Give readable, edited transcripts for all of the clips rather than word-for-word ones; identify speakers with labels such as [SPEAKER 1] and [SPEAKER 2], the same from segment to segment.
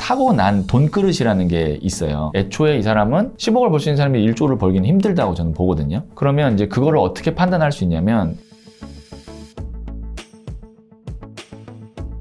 [SPEAKER 1] 타고난 돈그릇이라는 게 있어요. 애초에 이 사람은 10억을 벌 수 있는 사람이 1조를 벌기는 힘들다고 저는 보거든요. 그러면 이제 그거를 어떻게 판단할 수 있냐면,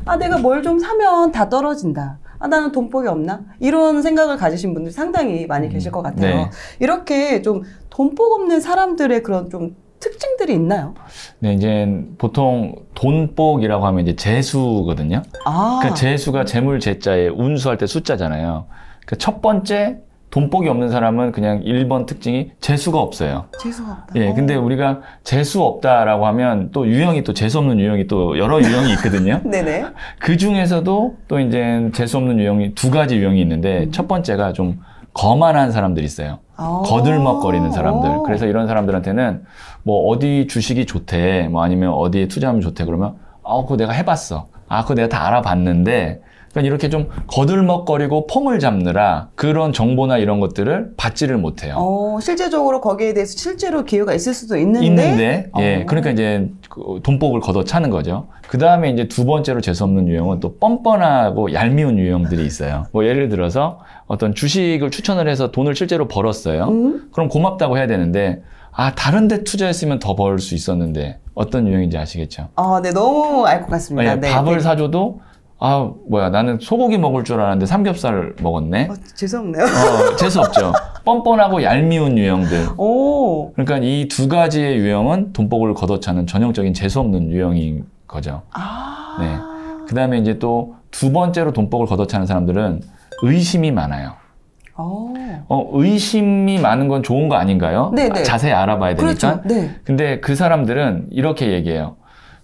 [SPEAKER 2] 아, 내가 뭘 좀 사면 다 떨어진다. 아, 나는 돈복이 없나? 이런 생각을 가지신 분들이 상당히 많이 계실 것 같아요.
[SPEAKER 1] 네.
[SPEAKER 2] 이렇게 좀 돈복 없는 사람들의 그런 좀 특징들이 있나요?
[SPEAKER 1] 네, 이제 보통 돈복이라고 하면 이제 재수거든요.
[SPEAKER 2] 아.
[SPEAKER 1] 그 재수가 재물 재자에 운수할 때 숫자잖아요. 그 첫 번째 돈복이 없는 사람은 그냥 1번 특징이 재수가 없어요.
[SPEAKER 2] 재수가 없다.
[SPEAKER 1] 예, 근데 우리가 재수 없다라고 하면 또 유형이 또 재수 없는 유형이 또 여러 유형이 있거든요.
[SPEAKER 2] 네네.
[SPEAKER 1] 그 중에서도 또 이제 재수 없는 유형이 두 가지 유형이 있는데 첫 번째가 좀 거만한 사람들이 있어요. 거들먹거리는 사람들. 그래서 이런 사람들한테는 뭐 어디 주식이 좋대, 뭐 아니면 어디에 투자하면 좋대 그러면 그거 내가 해봤어. 그거 내가 다 알아봤는데. 그러니까 이렇게 좀 거들먹거리고 폼을 잡느라 그런 정보나 이런 것들을 받지를 못해요.
[SPEAKER 2] 실제적으로 거기에 대해서 실제로 기회가 있을 수도 있는데.
[SPEAKER 1] 예, 그러니까 이제 돈복을 걷어차는 거죠. 그 다음에 이제 두 번째로 재수없는 유형은 또 뻔뻔하고 얄미운 유형들이 있어요. 뭐 예를 들어서 어떤 주식을 추천을 해서 돈을 실제로 벌었어요. 그럼 고맙다고 해야 되는데, 다른 데 투자했으면 더 벌 수 있었는데, 어떤 유형인지 아시겠죠?
[SPEAKER 2] 네, 너무 알 것 같습니다.
[SPEAKER 1] 네,
[SPEAKER 2] 네,
[SPEAKER 1] 밥을 사줘도 나는 소고기 먹을 줄 알았는데 삼겹살을 먹었네.
[SPEAKER 2] 재수없네요.
[SPEAKER 1] 재수없죠. 뻔뻔하고 얄미운 유형들.
[SPEAKER 2] 오.
[SPEAKER 1] 그러니까 이 두 가지의 유형은 돈복을 걷어차는 전형적인 재수없는 유형인 거죠. 네. 그 다음에 이제 또 두 번째로 돈복을 걷어차는 사람들은 의심이 많아요. 의심이 많은 건 좋은 거 아닌가요?
[SPEAKER 2] 네네.
[SPEAKER 1] 자세히 알아봐야 되니까.
[SPEAKER 2] 그렇죠. 네.
[SPEAKER 1] 근데 그 사람들은 이렇게 얘기해요.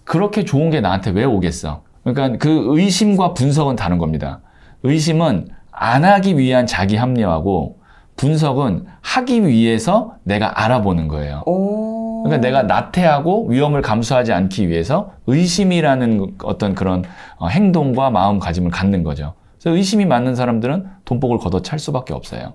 [SPEAKER 1] 그렇게 좋은 게 나한테 왜 오겠어? 그러니까 그 의심과 분석은 다른 겁니다. 의심은 안 하기 위한 자기 합리화고, 분석은 하기 위해서 내가 알아보는 거예요. 그러니까 내가 나태하고 위험을 감수하지 않기 위해서 의심이라는 어떤 그런 행동과 마음가짐을 갖는 거죠. 그래서 의심이 많은 사람들은 돈복을 걷어찰 수밖에 없어요.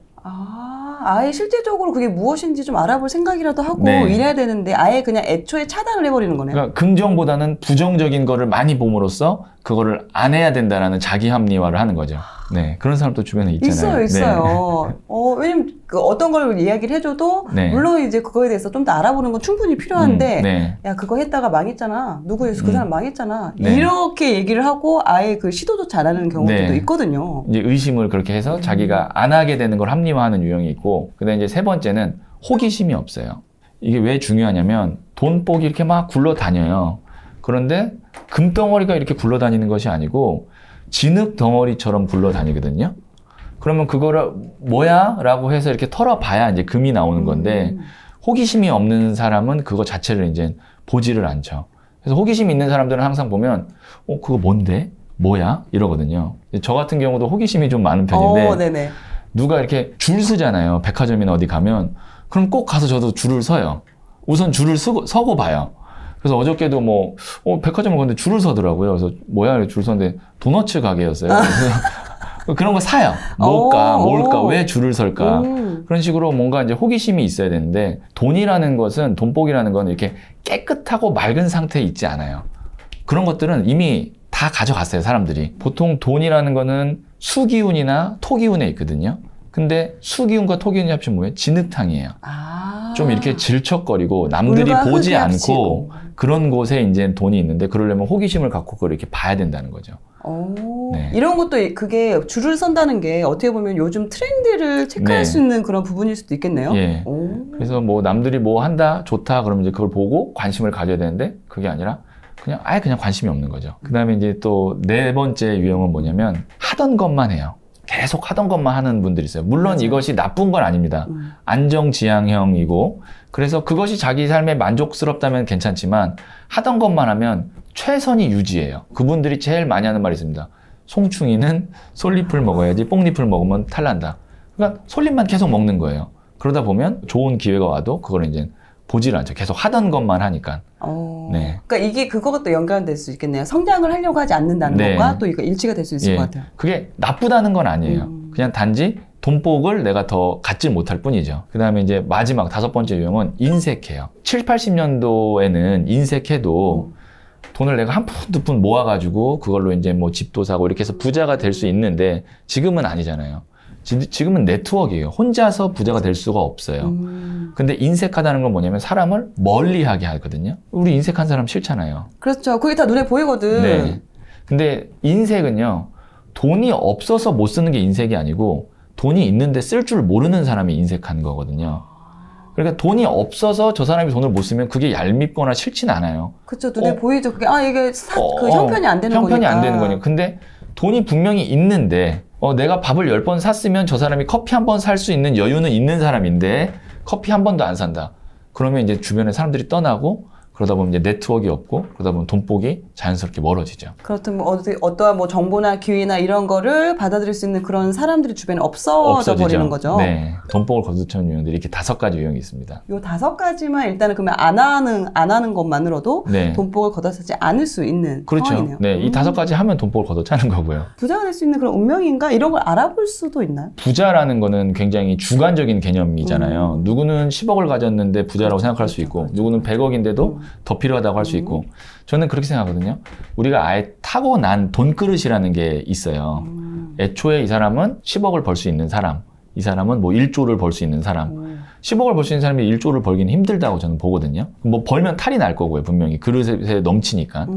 [SPEAKER 2] 아예 실제적으로 그게 무엇인지 좀 알아볼 생각이라도 하고
[SPEAKER 1] 네.
[SPEAKER 2] 이래야 되는데 아예 그냥 애초에 차단을 해버리는 거네요.
[SPEAKER 1] 그러니까 긍정보다는 부정적인 거를 많이 봄으로써 그거를 안 해야 된다라는 자기 합리화를 하는 거죠. 네, 그런 사람도 주변에 있잖아요.
[SPEAKER 2] 있어요. 왜냐면 어떤 걸 이야기를 해줘도
[SPEAKER 1] 네.
[SPEAKER 2] 물론 이제 그거에 대해서 좀 더 알아보는 건 충분히 필요한데
[SPEAKER 1] 네.
[SPEAKER 2] 야 그거 했다가 망했잖아. 그 사람 망했잖아.
[SPEAKER 1] 네.
[SPEAKER 2] 이렇게 얘기를 하고 아예 그 시도조차 안 하는 경우들도
[SPEAKER 1] 네.
[SPEAKER 2] 있거든요.
[SPEAKER 1] 이제 의심을 그렇게 해서 자기가 안 하게 되는 걸 합리화하는 유형이 있고, 그다음에 이제 세 번째는 호기심이 없어요. 이게 왜 중요하냐면 돈복이 이렇게 막 굴러다녀요. 그런데 금덩어리가 이렇게 굴러다니는 것이 아니고 진흙 덩어리처럼 굴러다니거든요. 그러면 그거를 뭐야? 라고 해서 이렇게 털어봐야 이제 금이 나오는 건데, 호기심이 없는 사람은 그거 자체를 이제 보지를 않죠. 그래서 호기심이 있는 사람들은 항상 보면 그거 뭔데? 뭐야? 이러거든요. 저 같은 경우도 호기심이 좀 많은 편인데
[SPEAKER 2] 네네.
[SPEAKER 1] 누가 이렇게 줄 서잖아요. 백화점이나 어디 가면. 그럼 꼭 가서 저도 줄을 서요. 우선 줄을 서고 봐요. 그래서 어저께도 백화점을 갔는데 줄을 서더라고요. 그래서 뭐야? 줄 섰는데 도너츠 가게였어요. 그래서 그런 거 사요. 뭘까? 왜 줄을 설까? 그런 식으로 뭔가 이제 호기심이 있어야 되는데, 돈복이라는 건 이렇게 깨끗하고 맑은 상태에 있지 않아요. 그런 것들은 이미 다 가져갔어요, 사람들이. 보통 돈이라는 거는 수기운이나 토기운에 있거든요. 근데 수기운과 토기운이 합치면 뭐예요? 진흙탕이에요. 좀 이렇게 질척거리고 남들이 보지 않고 그런 곳에 이제 돈이 있는데, 그러려면 호기심을 갖고 그걸 이렇게 봐야 된다는 거죠.
[SPEAKER 2] 네. 이런 것도 그게 줄을 선다는 게 어떻게 보면 요즘 트렌드를 체크할 수 있는 그런 부분일 수도 있겠네요.
[SPEAKER 1] 예. 그래서 남들이 뭐 한다, 좋다, 그러면 이제 그걸 보고 관심을 가져야 되는데, 그게 아니라 그냥 아예 그냥 관심이 없는 거죠. 그 다음에 이제 또 네 번째 유형은 뭐냐면 하던 것만 해요. 계속 하던 것만 하는 분들이 있어요. 물론 맞아요. 이것이 나쁜 건 아닙니다. 안정지향형이고, 그래서 그것이 자기 삶에 만족스럽다면 괜찮지만 하던 것만 하면 최선이 유지예요. 그분들이 제일 많이 하는 말이 있습니다. 송충이는 솔잎을 먹어야지 뽕잎을 먹으면 탈난다. 그러니까 솔잎만 계속 먹는 거예요. 그러다 보면 좋은 기회가 와도 그걸 이제 보질 않죠. 계속 하던 것만 하니까.
[SPEAKER 2] 네. 그러니까 이게 그거가 또 연관될 수 있겠네요. 성장을 하려고 하지 않는다는 것과 또 이거 일치가 될 수 있을 것 같아요.
[SPEAKER 1] 그게 나쁘다는 건 아니에요. 그냥 단지 돈복을 내가 더 갖지 못할 뿐이죠. 그 다음에 이제 마지막 다섯 번째 유형은 인색해요. 7, 80년도에는 인색해도 돈을 내가 한 푼 두 푼 모아가지고 그걸로 이제 뭐 집도 사고 이렇게 해서 부자가 될 수 있는데 지금은 아니잖아요. 지금은 네트워크예요. 혼자서 부자가 될 수가 없어요. 근데 인색하다는 건 뭐냐면 사람을 멀리하게 하거든요. 우리 인색한 사람 싫잖아요.
[SPEAKER 2] 그렇죠. 그게 다 눈에 보이거든.
[SPEAKER 1] 네. 근데 인색은요, 돈이 없어서 못 쓰는 게 인색이 아니고 돈이 있는데 쓸 줄 모르는 사람이 인색한 거거든요. 그러니까 돈이 없어서 저 사람이 돈을 못 쓰면 그게 얄밉거나 싫진 않아요.
[SPEAKER 2] 그렇죠. 눈에 보이죠. 그게 이게 그 형편이 안 되는
[SPEAKER 1] 형편이
[SPEAKER 2] 거니까.
[SPEAKER 1] 안 되는 거니까. 근데 돈이 분명히 있는데 내가 밥을 10번 샀으면 저 사람이 커피 한 번 살 수 있는 여유는 있는 사람인데 커피 한 번도 안 산다. 그러면 이제 주변에 사람들이 떠나고 그러다 보면 이제 네트워크가 없고 그러다 보면 돈복이 자연스럽게 멀어지죠.
[SPEAKER 2] 그렇다면 어떠한 뭐 정보나 기회나 이런 거를 받아들일 수 있는 그런 사람들이 주변에 없어져 버리는 거죠.
[SPEAKER 1] 네. 돈복을 거두처는 유형들이 이렇게 5가지 유형이 있습니다.
[SPEAKER 2] 요 5가지만 일단은 그러면 안 하는 것만으로도
[SPEAKER 1] 네.
[SPEAKER 2] 돈복을 걷어차지 않을 수 있는
[SPEAKER 1] 그렇죠.
[SPEAKER 2] 상황이네요.
[SPEAKER 1] 네. 이 5가지 하면 돈복을 걷어차는 거고요.
[SPEAKER 2] 부자가 될 수 있는 그런 운명인가? 이런 걸 알아볼 수도 있나요?
[SPEAKER 1] 부자라는 거는 굉장히 주관적인 개념이잖아요. 누구는 10억을 가졌는데 부자라고 생각할 수 있고 누구는 100억인데도 더 필요하다고 할 수 있고 저는 그렇게 생각하거든요. 우리가 아예 타고난 돈그릇이라는 게 있어요. 애초에 이 사람은 10억을 벌 수 있는 사람, 이 사람은 뭐 1조를 벌 수 있는 사람. 10억을 벌 수 있는 사람이 1조를 벌기는 힘들다고 저는 보거든요. 뭐 벌면 탈이 날 거고요. 분명히 그릇에 넘치니까.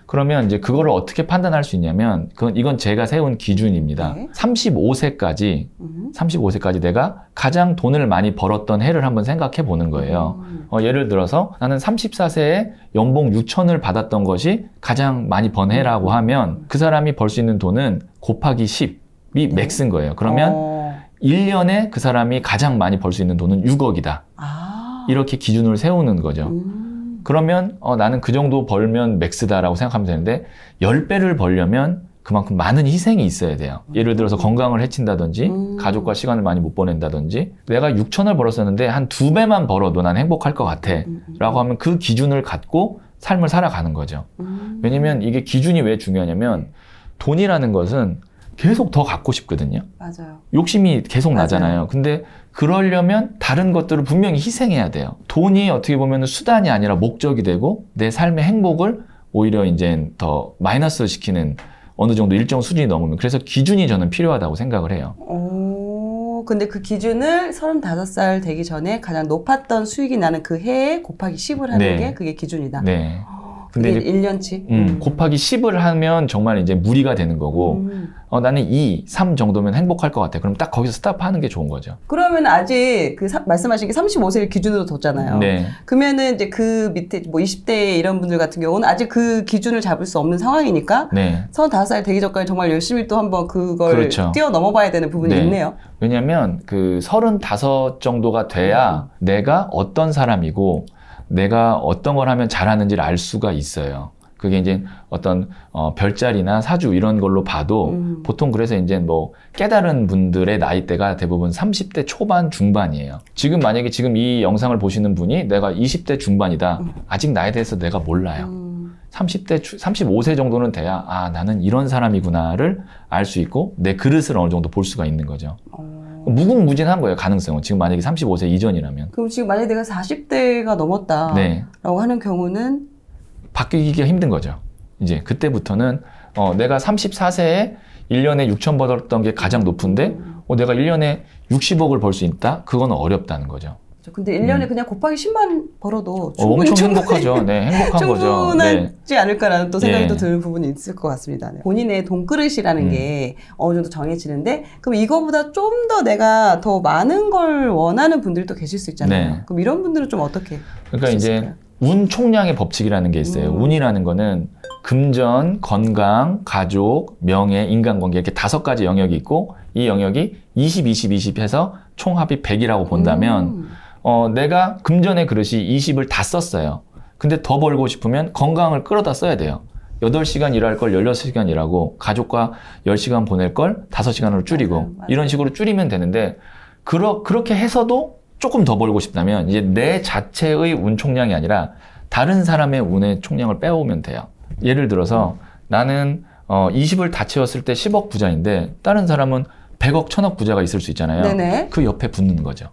[SPEAKER 1] 그러면 이제 그거를 어떻게 판단할 수 있냐면 이건 제가 세운 기준입니다.
[SPEAKER 2] 네.
[SPEAKER 1] 35세까지 내가 가장 돈을 많이 벌었던 해를 한번 생각해 보는 거예요. 예를 들어서 나는 34세에 연봉 6천을 받았던 것이 가장 많이 번 해라고 하면 그 사람이 벌 수 있는 돈은 곱하기 10이 맥스인 거예요. 그러면 1년에 그 사람이 가장 많이 벌 수 있는 돈은 6억이다. 이렇게 기준을 세우는 거죠. 그러면 나는 그 정도 벌면 맥스다라고 생각하면 되는데 10배를 벌려면 그만큼 많은 희생이 있어야 돼요. 예를 들어서 건강을 해친다든지 가족과 시간을 많이 못 보낸다든지 내가 6천을 벌었었는데 한 2배만 벌어도 난 행복할 것 같아 라고 하면 그 기준을 갖고 삶을 살아가는 거죠. 왜냐면 이게 기준이 왜 중요하냐면 돈이라는 것은 계속 더 갖고 싶거든요.
[SPEAKER 2] 맞아요.
[SPEAKER 1] 욕심이 계속 나잖아요. 근데 그러려면 다른 것들을 분명히 희생해야 돼요. 돈이 어떻게 보면 수단이 아니라 목적이 되고 내 삶의 행복을 오히려 이제 더 마이너스 시키는 어느 정도 일정 수준이 넘으면 그래서 기준이 저는 필요하다고 생각을 해요.
[SPEAKER 2] 근데 그 기준을 35살 되기 전에 가장 높았던 수익이 나는 그 해에 곱하기 10을 하는 게 그게 기준이다.
[SPEAKER 1] 네.
[SPEAKER 2] 근데 이제 1년치?
[SPEAKER 1] 곱하기 10을 하면 정말 이제 무리가 되는 거고 나는 2, 3 정도면 행복할 것 같아. 그럼 딱 거기서 스탑하는 게 좋은 거죠.
[SPEAKER 2] 그러면 아직 말씀하신 게 35세를 기준으로 뒀잖아요.
[SPEAKER 1] 네.
[SPEAKER 2] 그러면은 이제 그 밑에 뭐 20대 이런 분들 같은 경우는 아직 그 기준을 잡을 수 없는 상황이니까
[SPEAKER 1] 네.
[SPEAKER 2] 35살 되기 전까지 정말 열심히 또 한번 그걸 뛰어넘어 봐야 되는 부분이 있네요.
[SPEAKER 1] 왜냐면 그 35 정도가 돼야 내가 어떤 사람이고 내가 어떤 걸 하면 잘하는지를 알 수가 있어요. 그게 이제 어떤 별자리나 사주 이런 걸로 봐도 보통 그래서 이제 뭐 깨달은 분들의 나이대가 대부분 30대 초반 중반이에요. 지금 만약에 지금 이 영상을 보시는 분이 내가 20대 중반이다. 아직 나에 대해서 내가 몰라요. 35세 정도는 돼야 나는 이런 사람이구나를 알 수 있고 내 그릇을 어느 정도 볼 수가 있는 거죠. 무궁무진한 거예요, 가능성은. 지금 만약에 35세 이전이라면.
[SPEAKER 2] 그럼 지금 만약에 내가 40대가 넘었다라고 하는 경우는
[SPEAKER 1] 바뀌기가 힘든 거죠. 이제 그때부터는 내가 34세에 1년에 6천 벌었던 게 가장 높은데 내가 1년에 60억을 벌 수 있다? 그건 어렵다는 거죠.
[SPEAKER 2] 근데 1년에 그냥 곱하기 10만 벌어도
[SPEAKER 1] 엄청 행복하죠. 네, 행복한 거죠.
[SPEAKER 2] 충분하지 않을까라는 또 생각이 또 드는 부분이 있을 것 같습니다. 본인의 돈그릇이라는 게 어느 정도 정해지는데 그럼 이거보다 좀 더 내가 더 많은 걸 원하는 분들도 계실 수 있잖아요.
[SPEAKER 1] 네.
[SPEAKER 2] 그럼 이런 분들은 좀 어떻게
[SPEAKER 1] 그러니까 이제 운 총량의 법칙이라는 게 있어요. 운이라는 거는 금전, 건강, 가족, 명예, 인간관계 이렇게 5가지 영역이 있고 이 영역이 20, 20, 20 해서 총합이 100이라고 본다면 내가 금전의 그릇이 20을 다 썼어요. 근데 더 벌고 싶으면 건강을 끌어다 써야 돼요. 8시간 일할 걸 16시간 일하고 가족과 10시간 보낼 걸 5시간으로 줄이고
[SPEAKER 2] 맞아요.
[SPEAKER 1] 이런 식으로 줄이면 되는데 그렇게 해서도 조금 더 벌고 싶다면 이제 내 자체의 운 총량이 아니라 다른 사람의 운의 총량을 빼오면 돼요. 예를 들어서 나는 20을 다 채웠을 때 10억 부자인데 다른 사람은 100억, 1000억 부자가 있을 수 있잖아요.
[SPEAKER 2] 네네.
[SPEAKER 1] 그 옆에 붙는 거죠.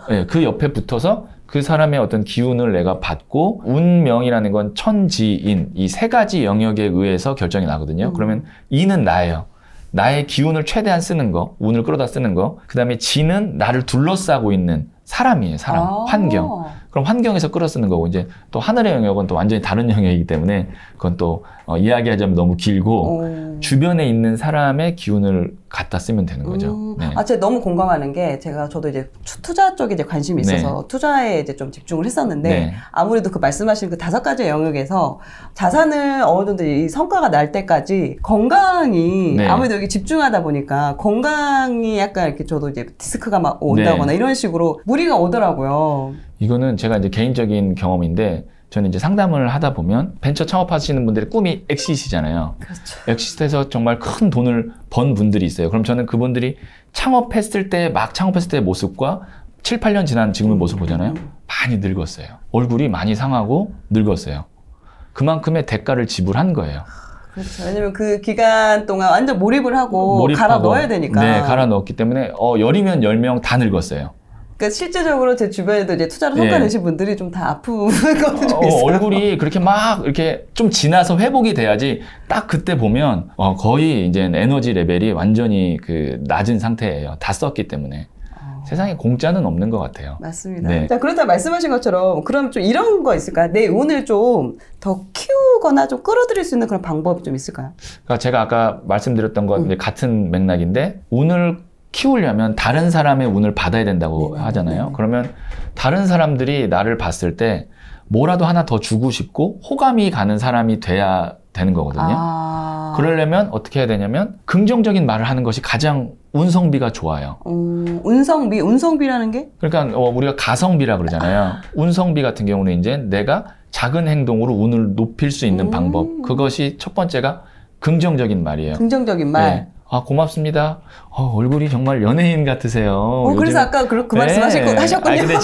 [SPEAKER 1] 네, 그 옆에 붙어서 그 사람의 어떤 기운을 내가 받고 운명이라는 건 천지인 이 세 가지 영역에 의해서 결정이 나거든요. 그러면 인은 나예요. 나의 기운을 최대한 쓰는 거, 운을 끌어다 쓰는 거. 그 다음에 지는 나를 둘러싸고 있는 사람이에요. 사람, 환경. 그럼 환경에서 끌어 쓰는 거고 이제 또 하늘의 영역은 또 완전히 다른 영역이기 때문에 그건 또 이야기하자면 너무 길고 주변에 있는 사람의 기운을 갖다 쓰면 되는 거죠. 네.
[SPEAKER 2] 제가 너무 공감하는 게 저도 이제 투자 쪽에 이제 관심이 있어서
[SPEAKER 1] 네.
[SPEAKER 2] 투자에 이제 좀 집중을 했었는데
[SPEAKER 1] 네.
[SPEAKER 2] 아무래도 그 말씀하신 그 5가지 영역에서 자산을 어느 정도 이 성과가 날 때까지 건강이
[SPEAKER 1] 네.
[SPEAKER 2] 아무래도 여기 집중하다 보니까 건강이 약간 이렇게 저도 이제 디스크가 막 온다거나
[SPEAKER 1] 네.
[SPEAKER 2] 이런 식으로 무리가 오더라고요.
[SPEAKER 1] 이거는 제가 이제 개인적인 경험인데 저는 이제 상담을 하다 보면 벤처 창업하시는 분들의 꿈이 엑시트잖아요.
[SPEAKER 2] 그렇죠.
[SPEAKER 1] 엑시트에서 정말 큰 돈을 번 분들이 있어요. 그럼 저는 그분들이 창업했을 때 막 창업했을 때의 모습과 7, 8년 지난 지금의 모습 보잖아요. 많이 늙었어요. 얼굴이 많이 상하고 늙었어요. 그만큼의 대가를 지불한 거예요.
[SPEAKER 2] 그렇죠. 왜냐면 그 기간 동안 완전 몰입을 하고 갈아 넣어야 되니까.
[SPEAKER 1] 네, 갈아 넣었기 때문에 열이면 10명 다 늙었어요.
[SPEAKER 2] 그러니까 실제적으로 제 주변에도 이제 투자로 성과 내신 분들이 좀 다 아픈 것도 좀 있어요.
[SPEAKER 1] 얼굴이 그렇게 막 이렇게 좀 지나서 회복이 돼야지 딱 그때 보면 거의 이제 에너지 레벨이 완전히 그 낮은 상태예요. 다 썼기 때문에. 세상에 공짜는 없는 것 같아요.
[SPEAKER 2] 맞습니다.
[SPEAKER 1] 네.
[SPEAKER 2] 자, 그렇다 말씀하신 것처럼 그럼 좀 이런 거 있을까요? 내 운을 좀 더 키우거나 좀 끌어들일 수 있는 그런 방법이 좀 있을까요?
[SPEAKER 1] 그러니까 제가 아까 말씀드렸던 것 같은 맥락인데 운을 키우려면 다른 사람의 운을 받아야 된다고 하잖아요. 그러면 다른 사람들이 나를 봤을 때 뭐라도 하나 더 주고 싶고 호감이 가는 사람이 돼야 되는 거거든요. 그러려면 어떻게 해야 되냐면 긍정적인 말을 하는 것이 가장 운성비가 좋아요.
[SPEAKER 2] 운성비라는 게?
[SPEAKER 1] 그러니까 우리가 가성비라 그러잖아요. 운성비 같은 경우는 이제 내가 작은 행동으로 운을 높일 수 있는 방법. 그것이 첫 번째가 긍정적인 말이에요.
[SPEAKER 2] 긍정적인 말.
[SPEAKER 1] 네. 고맙습니다. 얼굴이 정말 연예인 같으세요.
[SPEAKER 2] 그래서 아까 그 말씀하셨군요.
[SPEAKER 1] 근데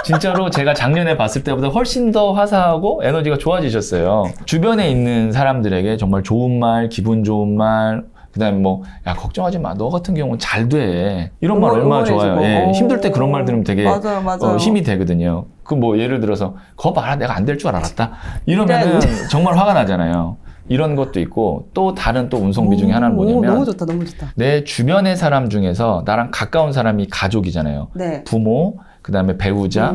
[SPEAKER 1] 진짜로 제가 작년에 봤을 때보다 훨씬 더 화사하고 에너지가 좋아지셨어요. 주변에 있는 사람들에게 정말 좋은 말, 기분 좋은 말, 그 다음에 야, 걱정하지 마. 너 같은 경우는 잘 돼. 이런 말 얼마나 좋아요. 예, 힘들 때 그런 말 들으면 되게
[SPEAKER 2] 맞아요.
[SPEAKER 1] 힘이 되거든요. 예를 들어서, 거 봐라. 내가 안 될 줄 알았다. 이러면은 정말 화가 나잖아요. 이런 것도 있고 또 다른 또 운성비 중에 하나는 뭐냐면
[SPEAKER 2] 너무 좋다.
[SPEAKER 1] 내 주변의 사람 중에서 나랑 가까운 사람이 가족이잖아요.
[SPEAKER 2] 네.
[SPEAKER 1] 부모, 그 다음에 배우자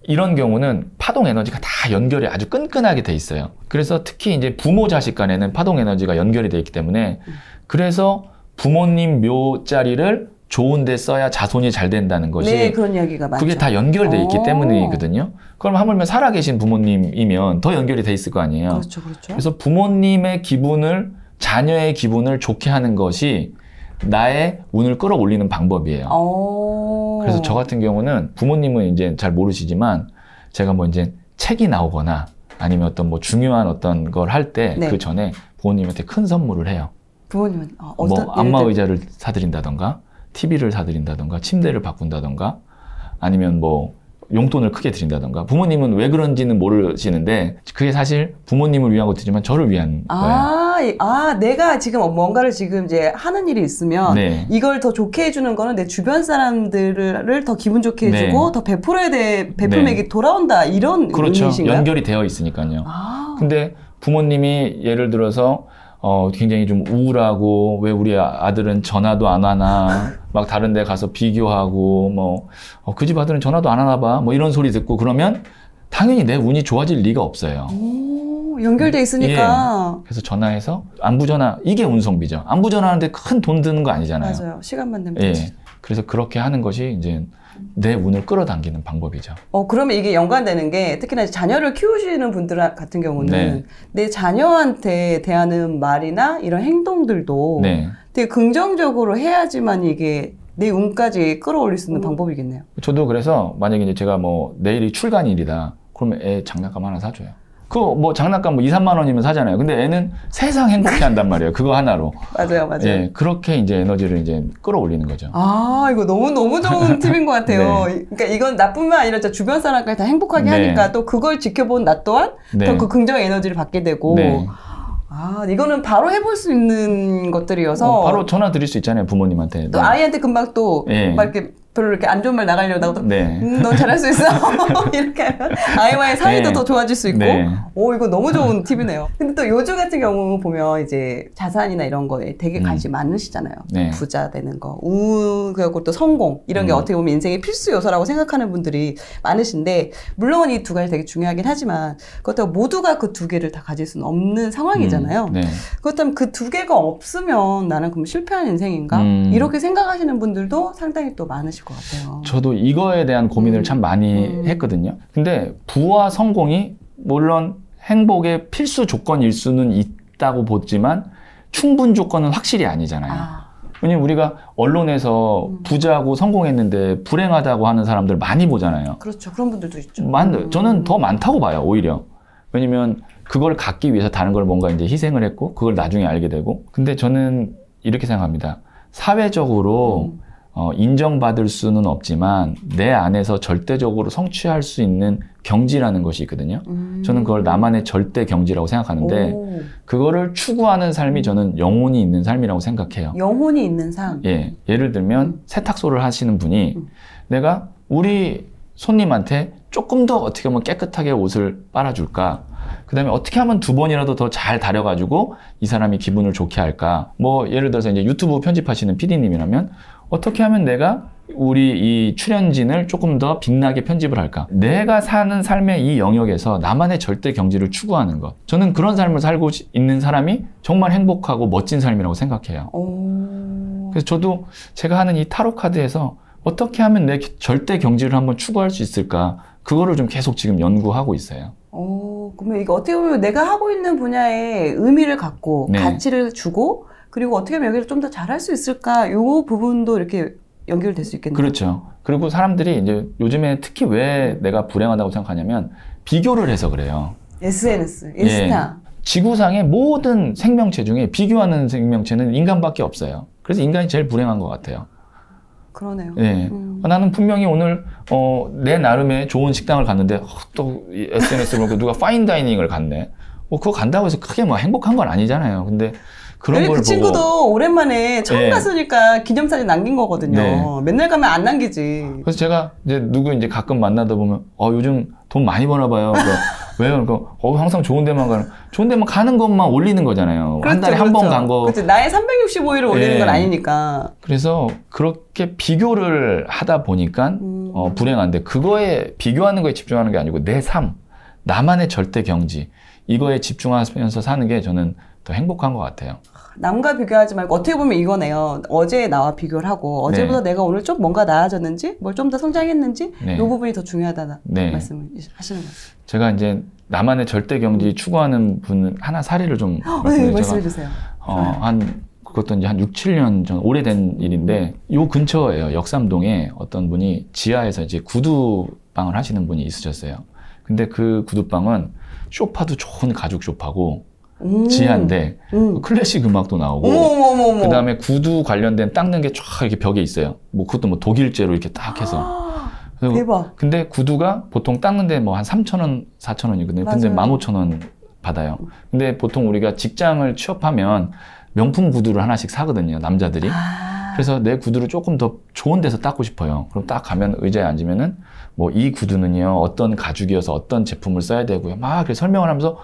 [SPEAKER 1] 이런 경우는 파동 에너지가 다 연결이 아주 끈끈하게 돼 있어요. 그래서 특히 이제 부모 자식 간에는 파동 에너지가 연결이 돼 있기 때문에 그래서 부모님 묘자리를 좋은 데 써야 자손이 잘 된다는 것이
[SPEAKER 2] 그런 이야기가 많죠.
[SPEAKER 1] 그게 다 연결돼 있기 때문이거든요. 그럼 하물며 살아계신 부모님이면 더 연결이 돼 있을 거 아니에요.
[SPEAKER 2] 그렇죠.
[SPEAKER 1] 그래서 부모님의 기분을 자녀의 기분을 좋게 하는 것이 나의 운을 끌어올리는 방법이에요. 그래서 저 같은 경우는 부모님은 이제 잘 모르시지만 제가 이제 책이 나오거나 아니면 어떤 중요한 어떤 걸 할 때 그 전에 부모님한테 큰 선물을 해요.
[SPEAKER 2] 부모님은
[SPEAKER 1] 안마 의자를 사드린다던가 TV를 사드린다던가 침대를 바꾼다던가 아니면 용돈을 크게 드린다던가 부모님은 왜 그런지는 모르시는데 그게 사실 부모님을 위한 것이지만 저를 위한 거예요.
[SPEAKER 2] 내가 지금 뭔가를 지금 이제 하는 일이 있으면 이걸 더 좋게 해주는 거는 내 주변 사람들을 더 기분 좋게 해주고 더 베풀어야 돼. 베풀맥이 돌아온다 이런
[SPEAKER 1] 그렇죠.
[SPEAKER 2] 의미이신가요?
[SPEAKER 1] 연결이 되어 있으니까요. 근데 부모님이 예를 들어서 굉장히 좀 우울하고 왜 우리 아들은 전화도 안 하나 막 다른 데 가서 비교하고 그 집 아들은 전화도 안 하나 봐 이런 소리 듣고 그러면 당연히 내 운이 좋아질 리가 없어요.
[SPEAKER 2] 연결돼 있으니까.
[SPEAKER 1] 그래서 전화해서 안부전화 이게 운성비죠. 안부전화하는데 큰 돈 드는 거 아니잖아요.
[SPEAKER 2] 맞아요. 시간만 내면 되지.
[SPEAKER 1] 그래서 그렇게 하는 것이 이제 내 운을 끌어당기는 방법이죠.
[SPEAKER 2] 그러면 이게 연관되는 게 특히나 자녀를 키우시는 분들 같은 경우는 내 자녀한테 대하는 말이나 이런 행동들도 되게 긍정적으로 해야지만 이게 내 운까지 끌어올릴 수 있는 방법이겠네요.
[SPEAKER 1] 저도 그래서 만약에 이제 제가 내일이 출간일이다. 그러면 애 장난감 하나 사줘요. 장난감 2, 3만 원이면 사잖아요. 근데 애는 세상 행복해 한단 말이에요. 그거 하나로.
[SPEAKER 2] 맞아요.
[SPEAKER 1] 예, 그렇게 이제 에너지를 이제 끌어올리는 거죠.
[SPEAKER 2] 이거 너무 좋은 팁인 것 같아요. 그러니까 이건 나뿐만 아니라 주변 사람까지 다 행복하게 하니까 또 그걸 지켜본 나 또한 더 그 긍정 에너지를 받게 되고. 이거는 바로 해볼 수 있는 것들이어서.
[SPEAKER 1] 바로 전화 드릴 수 있잖아요, 부모님한테.
[SPEAKER 2] 또 아이한테 금방 또 막 이렇게 별로 이렇게 안 좋은 말 나가려다가도
[SPEAKER 1] 네.
[SPEAKER 2] 넌 잘할 수 있어. 이렇게 하면 아이와의 사이도
[SPEAKER 1] 네.
[SPEAKER 2] 더 좋아질 수 있고.
[SPEAKER 1] 네.
[SPEAKER 2] 오, 이거 너무 좋은 팁이네요. 근데 또 요즘 같은 경우 보면 이제 자산이나 이런 거에 되게 관심 많으시잖아요.
[SPEAKER 1] 네.
[SPEAKER 2] 부자 되는 거, 그리고 또 성공 이런 게 어떻게 보면 인생의 필수 요소라고 생각하는 분들이 많으신데, 물론 이 두 가지 되게 중요하긴 하지만 그렇다고 모두가 그 두 개를 다 가질 수는 없는 상황이잖아요.
[SPEAKER 1] 네.
[SPEAKER 2] 그렇다면 그 두 개가 없으면 나는 그럼 실패한 인생인가? 이렇게 생각하시는 분들도 상당히 또 많으실 것 같아요.
[SPEAKER 1] 저도 이거에 대한 고민을 참 많이 했거든요. 근데 부와 성공이 물론 행복의 필수 조건일 수는 있다고 보지만 충분 조건은 확실히 아니잖아요. 왜냐면 우리가 언론에서 부자고 성공했는데 불행하다고 하는 사람들 많이 보잖아요.
[SPEAKER 2] 그렇죠. 그런 분들도 있죠.
[SPEAKER 1] 저는 더 많다고 봐요, 오히려. 왜냐면 그걸 갖기 위해서 다른 걸 뭔가 이제 희생을 했고 그걸 나중에 알게 되고. 근데 저는 이렇게 생각합니다. 사회적으로 인정받을 수는 없지만 내 안에서 절대적으로 성취할 수 있는 경지라는 것이 있거든요. 저는 그걸 나만의 절대 경지라고 생각하는데 그거를 추구하는 삶이 저는 영혼이 있는 삶이라고 생각해요.
[SPEAKER 2] 영혼이 있는 삶?
[SPEAKER 1] 예, 예를 들면 세탁소를 하시는 분이 내가 우리 손님한테 조금 더 어떻게 하면 깨끗하게 옷을 빨아줄까? 그 다음에 어떻게 하면 2번이라도 더 잘 다려가지고 이 사람이 기분을 좋게 할까? 뭐 예를 들어서 이제 유튜브 편집하시는 PD님이라면 어떻게 하면 내가 우리 이 출연진을 조금 더 빛나게 편집을 할까? 내가 사는 삶의 이 영역에서 나만의 절대 경지를 추구하는 것. 저는 그런 삶을 살고 있는 사람이 정말 행복하고 멋진 삶이라고 생각해요. 그래서 저도 제가 하는 이 타로 카드에서 어떻게 하면 내 절대 경지를 한번 추구할 수 있을까? 그거를 좀 계속 지금 연구하고 있어요.
[SPEAKER 2] 그러면 이게 어떻게 보면 내가 하고 있는 분야에 의미를 갖고
[SPEAKER 1] 네.
[SPEAKER 2] 가치를 주고 그리고 어떻게 하면 여기를 좀 더 잘할 수 있을까? 요 부분도 이렇게 연결될 수 있겠네요.
[SPEAKER 1] 그렇죠. 그리고 사람들이 이제 요즘에 특히 왜 내가 불행하다고 생각하냐면 비교를 해서 그래요.
[SPEAKER 2] SNS, 인스타.
[SPEAKER 1] 예. 지구상의 모든 생명체 중에 비교하는 생명체는 인간밖에 없어요. 그래서 인간이 제일 불행한 것 같아요.
[SPEAKER 2] 그러네요.
[SPEAKER 1] 예. 나는 분명히 오늘 내 나름의 좋은 식당을 갔는데 또 SNS를 보고 누가 파인다이닝을 갔네. 그거 간다고 해서 크게 뭐 행복한 건 아니잖아요. 근데 그런 걸 보고
[SPEAKER 2] 친구도 오랜만에 처음
[SPEAKER 1] 네.
[SPEAKER 2] 갔으니까 기념사진 남긴 거거든요.
[SPEAKER 1] 네.
[SPEAKER 2] 맨날 가면 안 남기지.
[SPEAKER 1] 그래서 제가 이제 누구 이제 가끔 만나다 보면 요즘 돈 많이 버나 봐요. 왜요? 그러니까 항상 좋은 데만 가는 것만 올리는 거잖아요.
[SPEAKER 2] 그렇죠,
[SPEAKER 1] 한 달에 한 번 간 거.
[SPEAKER 2] 그렇죠. 나의 365일을 올리는 건 아니니까.
[SPEAKER 1] 그래서 그렇게 비교를 하다 보니까 불행한데 그거에 비교하는 거에 집중하는 게 아니고 내 삶, 나만의 절대 경지 이거에 집중하면서 사는 게 저는 더 행복한 것 같아요.
[SPEAKER 2] 남과 비교하지 말고 어떻게 보면 이거네요. 어제 나와 비교를 하고 어제보다 내가 오늘 좀 뭔가 나아졌는지 뭘 좀 더 성장했는지 이 부분이 더 중요하다는 말씀을 하시는 거죠.
[SPEAKER 1] 제가 이제 나만의 절대 경지 추구하는 분 하나 사례를 좀
[SPEAKER 2] 말씀해 주세요.
[SPEAKER 1] 그것도 이제 한 6, 7년 전 오래된 일인데 요 근처에요. 역삼동에 어떤 분이 지하에서 이제 구두방을 하시는 분이 있으셨어요. 근데 그 구두방은 소파도 좋은 가죽 소파고 지하인데 클래식 음악도 나오고 그 다음에 구두 관련된 닦는 게 쫙 이렇게 벽에 있어요. 뭐 그것도 뭐 독일제로 이렇게 딱 해서.
[SPEAKER 2] 대박.
[SPEAKER 1] 근데 구두가 보통 닦는데 뭐 한 3,000원, 4,000원이거든요. 근데 15,000원 받아요. 근데 보통 우리가 직장을 취업하면 명품 구두를 하나씩 사거든요, 남자들이. 그래서 내 구두를 조금 더 좋은 데서 닦고 싶어요. 그럼 딱 가면 의자에 앉으면은 뭐 이 구두는요, 어떤 가죽이어서 어떤 제품을 써야 되고요. 막 이렇게 설명을 하면서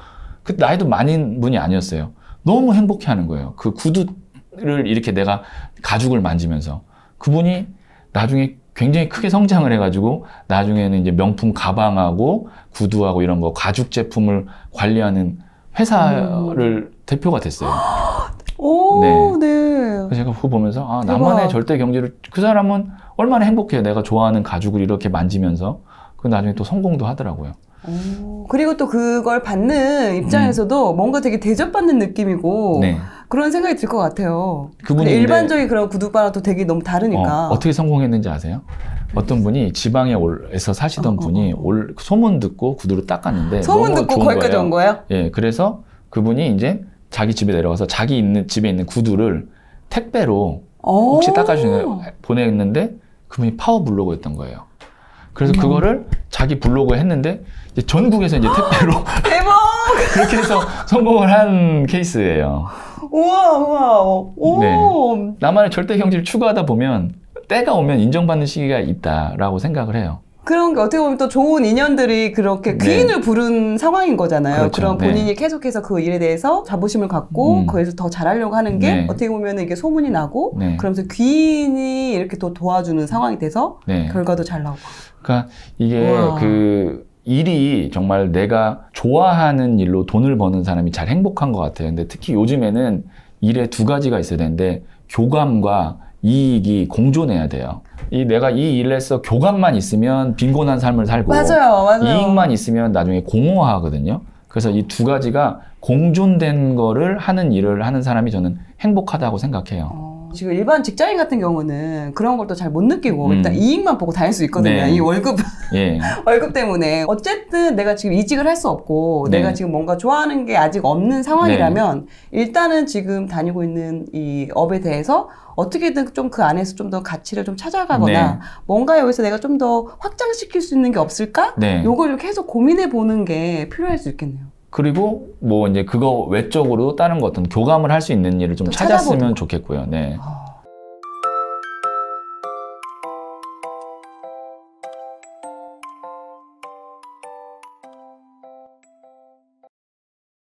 [SPEAKER 1] 그 나이도 많은 분이 아니었어요. 너무 행복해 하는 거예요. 그 구두를 이렇게 내가 가죽을 만지면서. 그분이 나중에 굉장히 크게 성장을 해가지고 나중에는 이제 명품 가방하고 구두하고 이런 거 가죽 제품을 관리하는 회사를 대표가 됐어요. 그래서 제가 그거 보면서 나만의 절대 경지를 그 사람은 얼마나 행복해요. 내가 좋아하는 가죽을 이렇게 만지면서 그 나중에 또 성공도 하더라고요.
[SPEAKER 2] 그리고 또 그걸 받는 입장에서도 뭔가 되게 대접받는 느낌이고 그런 생각이 들 것 같아요. 그분이 일반적인 그런 구두바랑 또 되게 너무 다르니까.
[SPEAKER 1] 어떻게 성공했는지 아세요? 어떤 분이 지방에서 사시던 분이 소문 듣고 구두를 닦았는데
[SPEAKER 2] 소문 듣고 거기까지 온 거예요?
[SPEAKER 1] 예, 그래서 그분이 이제 자기 집에 내려가서 집에 있는 구두를 택배로 혹시 닦아주시나요? 보냈는데 그분이 파워블로거였던 거예요. 그래서 그거를 자기 블로그에 했는데 이제 전국에서 이제 택배로
[SPEAKER 2] 대박!
[SPEAKER 1] 그렇게 해서 성공을 한 케이스예요.
[SPEAKER 2] 우와.
[SPEAKER 1] 네. 나만의 절대 경지를 추구하다 보면 때가 오면 인정받는 시기가 있다라고 생각을 해요.
[SPEAKER 2] 그런 게 어떻게 보면 또 좋은 인연들이 그렇게 귀인을 부른 상황인 거잖아요.
[SPEAKER 1] 그렇죠.
[SPEAKER 2] 그럼 본인이 계속해서 그 일에 대해서 자부심을 갖고 거기서 더 잘하려고 하는 게 어떻게 보면 이게 소문이 나고 그러면서 귀인이 이렇게 또 도와주는 상황이 돼서 결과도 잘 나오고.
[SPEAKER 1] 그러니까 이게 그 일이 정말 내가 좋아하는 일로 돈을 버는 사람이 잘 행복한 것 같아요. 근데 특히 요즘에는 일에 두 가지가 있어야 되는데 교감과 이익이 공존해야 돼요. 내가 이 일에서 교감만 있으면 빈곤한 삶을 살고
[SPEAKER 2] 맞아요.
[SPEAKER 1] 이익만 있으면 나중에 공허하거든요. 그래서 이 두 가지가 공존된 거를 하는 일을 하는 사람이 저는 행복하다고 생각해요.
[SPEAKER 2] 지금 일반 직장인 같은 경우는 그런 걸 또 잘 못 느끼고 일단 이익만 보고 다닐 수 있거든요. 이 월급 월급 때문에 어쨌든 내가 지금 이직을 할 수 없고 내가 지금 뭔가 좋아하는 게 아직 없는 상황이라면 일단은 지금 다니고 있는 이 업에 대해서 어떻게든 좀 그 안에서 좀 더 가치를 좀 찾아가거나 뭔가 여기서 내가 좀 더 확장시킬 수 있는 게 없을까? 요걸 계속 고민해 보는 게 필요할 수 있겠네요.
[SPEAKER 1] 그리고 뭐 이제 그거 외적으로 다른 거 어떤 교감을 할 수 있는 일을 좀 찾았으면 좋겠고요. 네.